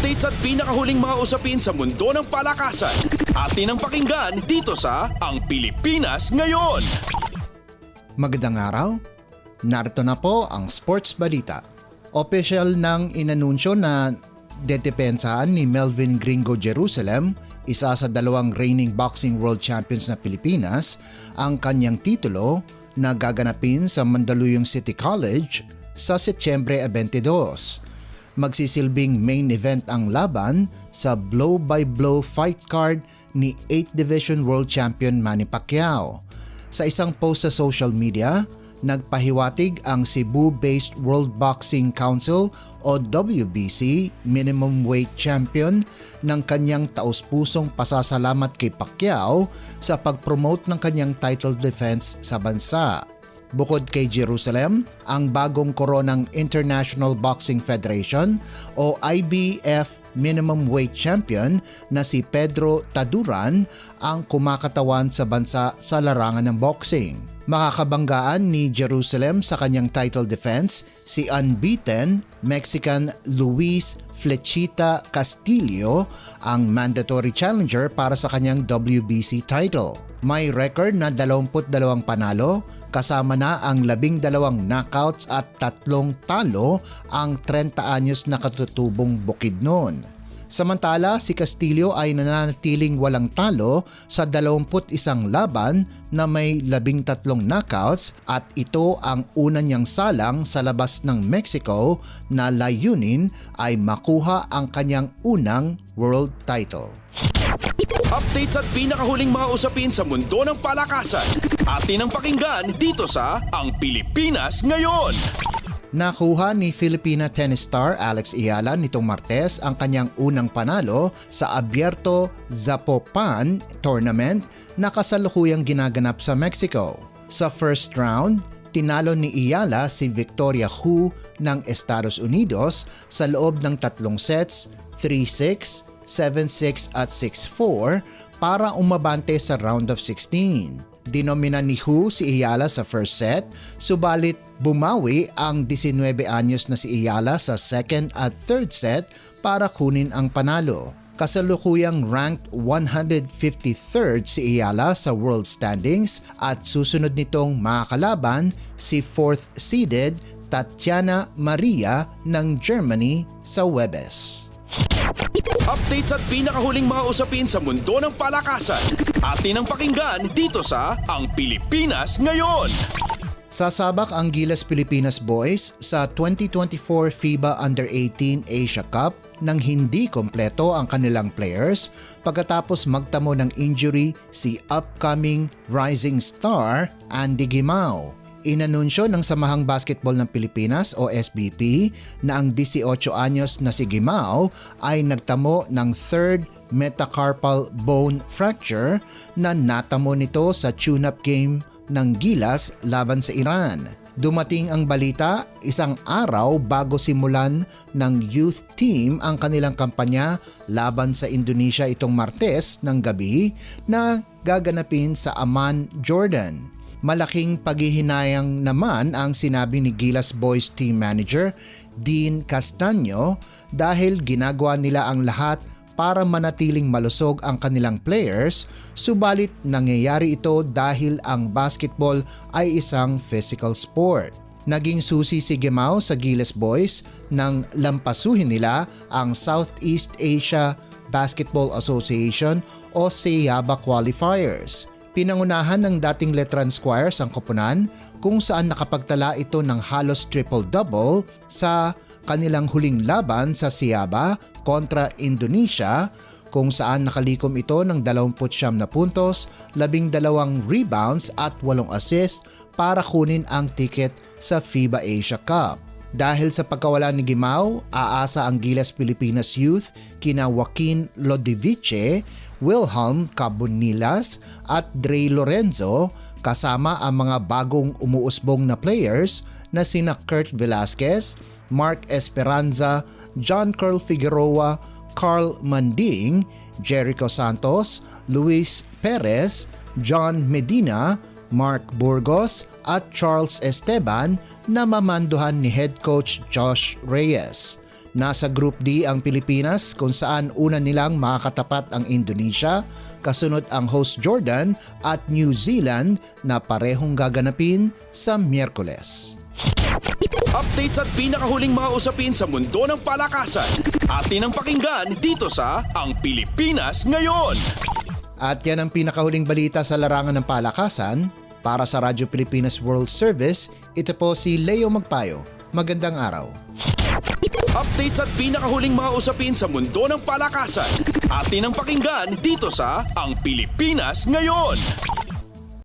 Updates at pinakahuling mga usapin sa mundo ng palakasan. Atin ang pakinggan dito sa Ang Pilipinas Ngayon. Magandang araw. Narito na po ang sports balita. Official nang inanunsyo na dedepensahan ni Melvin Gringo Jerusalem, isa sa dalawang reigning boxing world champions na Pilipinas, ang kanyang titulo na gaganapin sa Mandaluyong City College sa Setyembre 22. Magsisilbing main event ang laban sa blow-by-blow fight card ni 8th Division World Champion Manny Pacquiao. Sa isang post sa social media, nagpahiwatig ang Cebu-based World Boxing Council o WBC minimum weight champion ng kanyang taus-pusong pasasalamat kay Pacquiao sa pag-promote ng kanyang title defense sa bansa. Bukod kay Jerusalem, ang bagong koronang International Boxing Federation o IBF minimum weight champion na si Pedro Taduran ang kumakatawan sa bansa sa larangan ng boxing. Makakabanggaan ni Jerusalem sa kanyang title defense si unbeaten Mexican Luis Flechita Castillo, ang mandatory challenger para sa kanyang WBC title. May record na 22 panalo, kasama na ang 12 knockouts at 3 talo ang 30 anyos na katutubong Bukidnon. Samantala, si Castillo ay nananatiling walang talo sa 21 laban na may 13 knockouts at ito ang una niyang salang sa labas ng Mexico na layunin ay makuha ang kanyang unang world title. Updates at pinakahuling mga usapin sa mundo ng palakasan. Atin ang pakinggan dito sa Ang Pilipinas Ngayon. Nakuha ni Filipina tennis star Alex Ayala nitong Martes ang kanyang unang panalo sa Abierto Zapopan tournament na kasalukuyang ginaganap sa Mexico. Sa first round, tinalo ni Ayala si Victoria Hu ng Estados Unidos sa loob ng 3 sets, 3-6, 7-6 at 6-4 para umabante sa round of 16. Dinomina ni Hu si Ayala sa first set, subalit bumawi ang 19 anyos na si Ayala sa second at third set para kunin ang panalo. Kasalukuyang ranked 153rd si Ayala sa world standings at susunod nitong makakalaban si 4th seeded Tatiana Maria ng Germany sa Webes. Updates at pinakahuling mga usapin sa mundo ng palakasan. Atin ang pakinggan dito sa Ang Pilipinas Ngayon. Sasabak ang Gilas Pilipinas Boys sa 2024 FIBA Under-18 Asia Cup nang hindi kompleto ang kanilang players pagkatapos magtamo ng injury si upcoming rising star Andy Gimao. Inanunsyo ng Samahang Basketball ng Pilipinas o SBP na ang 18 anyos na si Gimao ay nagtamo ng third metacarpal bone fracture na natamo nito sa tune-up game ng Gilas laban sa Iran. Dumating ang balita isang araw bago simulan ng youth team ang kanilang kampanya laban sa Indonesia itong Martes ng gabi na gaganapin sa Amman, Jordan. Malaking paghihinayang naman ang sinabi ni Gilas Boys Team Manager Dean Castaño dahil ginagawa nila ang lahat para manatiling malusog ang kanilang players, subalit nangyayari ito dahil ang basketball ay isang physical sport. Naging susi si Gimao sa Gilas Boys nang lampasuhin nila ang Southeast Asia Basketball Association o SEABA qualifiers. Pinangunahan ng dating Letran Squires ang koponan kung saan nakapagtala ito ng halos triple-double sa kanilang huling laban sa SEABA kontra Indonesia kung saan nakalikom ito ng 29 na puntos, 12 rebounds at 8 assists para kunin ang ticket sa FIBA Asia Cup. Dahil sa pagkawala ni Gimao, aasa ang Gilas Pilipinas Youth kina Joaquin Lodiviche, Wilhelm Cabonilas at Dre Lorenzo kasama ang mga bagong umuusbong na players na sina Kurt Velasquez, Mark Esperanza, John Carl Figueroa, Carl Manding, Jericho Santos, Luis Perez, John Medina, Mark Burgos at Charles Esteban na mamanduhan ni head coach Josh Reyes. Nasa Group D ang Pilipinas kung saan una nilang makakatapat ang Indonesia, kasunod ang host Jordan at New Zealand na parehong gaganapin sa Miyerkules. Updates at pinakahuling mga usapin sa mundo ng palakasan. Atin ang pakinggan dito sa Ang Pilipinas Ngayon. At yan ang pinakahuling balita sa larangan ng palakasan. Para sa Radyo Pilipinas World Service, ito po si Leo Magpayo. Magandang araw. Updates at pinakahuling mga usapin sa mundo ng palakasan. Atin ang pakinggan dito sa Ang Pilipinas Ngayon.